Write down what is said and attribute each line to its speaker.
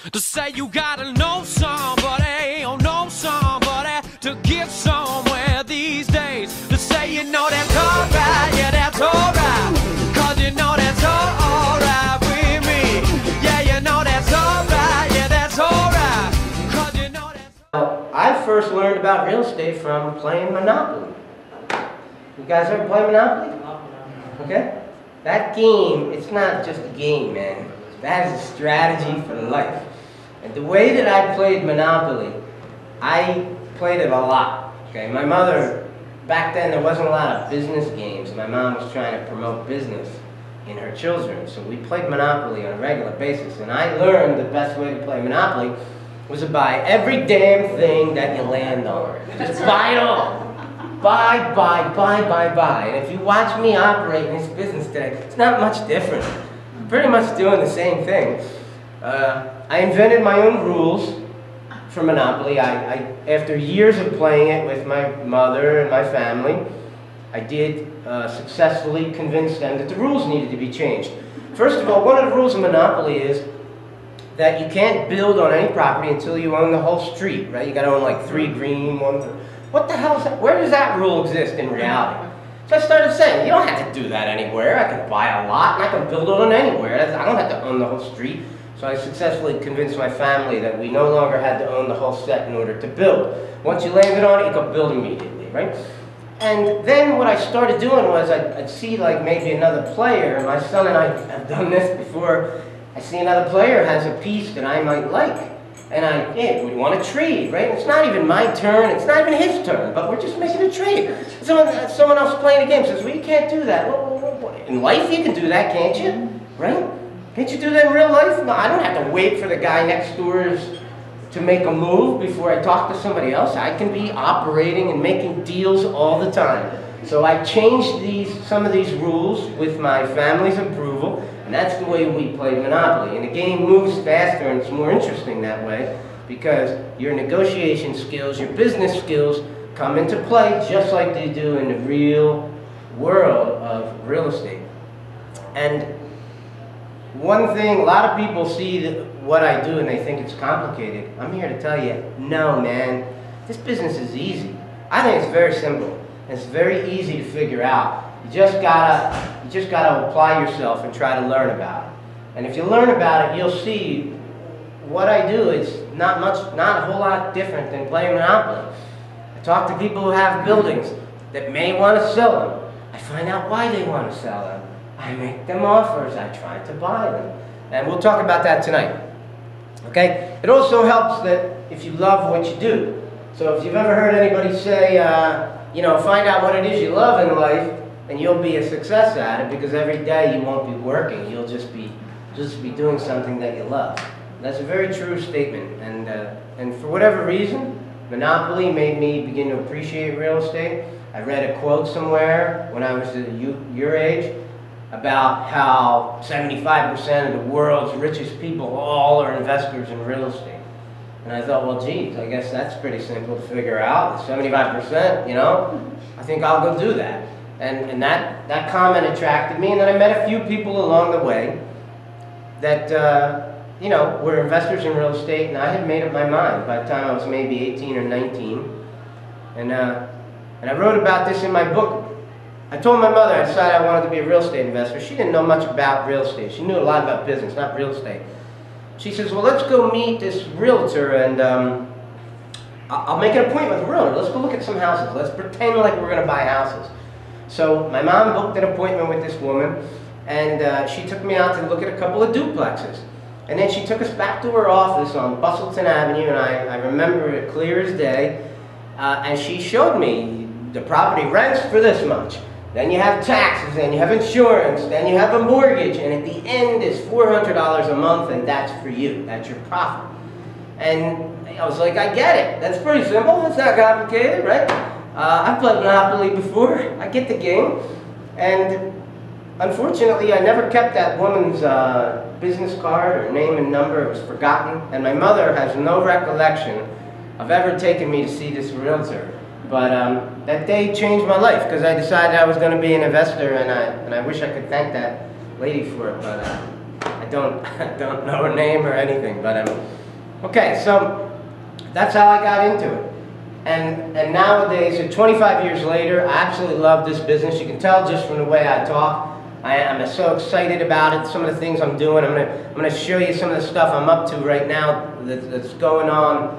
Speaker 1: To say you gotta know somebody, or know somebody to get somewhere these days. To say you know that's alright, yeah that's alright, cause you know that's alright with me. Yeah, you know that's alright, yeah that's alright, cause you know that's
Speaker 2: I first learned about real estate from playing Monopoly. You guys ever play Monopoly? Okay? That game, it's not just a game, man. That is a strategy for life. And the way that I played Monopoly, I played it a lot. Okay? My mother, back then there wasn't a lot of business games. My mom was trying to promote business in her children. So we played Monopoly on a regular basis. And I learned the best way to play Monopoly was to buy every damn thing that you land on. Just buy it all. Buy. And if you watch me operate in this business today, it's not much different. I'm pretty much doing the same thing. I invented my own rules for Monopoly. After years of playing it with my mother and my family, I did successfully convince them that the rules needed to be changed. First of all, one of the rules of Monopoly is that you can't build on any property until you own the whole street, right? You gotta own like 3 green, 1... What the hell is that? Where does that rule exist in reality? So I started saying, you don't have to do that anywhere. I can buy a lot and I can build on anywhere. I don't have to own the whole street. So I successfully convinced my family that we no longer had to own the whole set in order to build. Once you landed on it, you could build immediately, right? And then what I started doing was I'd see like maybe another player. My son and I have done this before. I see another player has a piece that I might like. And we want to trade, right? It's not even my turn, it's not even his turn, but we're just making a trade. Someone else playing a game says, well, you can't do that. Well, in life you can do that, can't you? Right? Can't you do that in real life? No, I don't have to wait for the guy next door to make a move before I talk to somebody else. I can be operating and making deals all the time. So I changed some of these rules with my family's approval. And that's the way we play Monopoly. And the game moves faster and it's more interesting that way because your negotiation skills, your business skills come into play just like they do in the real world of real estate. And one thing, a lot of people see what I do and they think it's complicated. I'm here to tell you, no man, this business is easy. I think it's very simple. It's very easy to figure out. You just gotta apply yourself and try to learn about it. And if you learn about it, you'll see what I do is not a whole lot different than playing Monopoly. I talk to people who have buildings that may want to sell them. I find out why they want to sell them. I make them offers. I try to buy them. And we'll talk about that tonight. Okay? It also helps that if you love what you do. So if you've ever heard anybody say, find out what it is you love in life, and you'll be a success at it because every day you won't be working. You'll just be doing something that you love. That's a very true statement. And for whatever reason, Monopoly made me begin to appreciate real estate. I read a quote somewhere when I was your age about how 75% of the world's richest people all are investors in real estate. And I thought, well, geez, I guess that's pretty simple to figure out. 75%, I think I'll go do that. And that comment attracted me, and then I met a few people along the way that, were investors in real estate, and I had made up my mind by the time I was maybe 18 or 19. And I wrote about this in my book. I told my mother I decided I wanted to be a real estate investor. She didn't know much about real estate. She knew a lot about business, not real estate. She says, well, let's go meet this realtor, and I'll make an appointment with the realtor. Let's go look at some houses. Let's pretend like we're going to buy houses. So my mom booked an appointment with this woman, and she took me out to look at a couple of duplexes. And then she took us back to her office on Bustleton Avenue, and I remember it clear as day. And she showed me the property rents for this much. Then you have taxes, then you have insurance, then you have a mortgage, and at the end is $400 a month, and that's for you. That's your profit. And I was like, I get it. That's pretty simple. It's not complicated, right? I've played Monopoly before. I get the game. And unfortunately, I never kept that woman's business card or name and number. It was forgotten. And my mother has no recollection of ever taking me to see this realtor. But that day changed my life because I decided I was going to be an investor, and I wish I could thank that lady for it. But I don't know her name or anything, but okay. So that's how I got into it. And nowadays, 25 years later, I absolutely love this business. You can tell just from the way I talk. I'm so excited about it. Some of the things I'm doing. I'm gonna show you some of the stuff I'm up to right now that's going on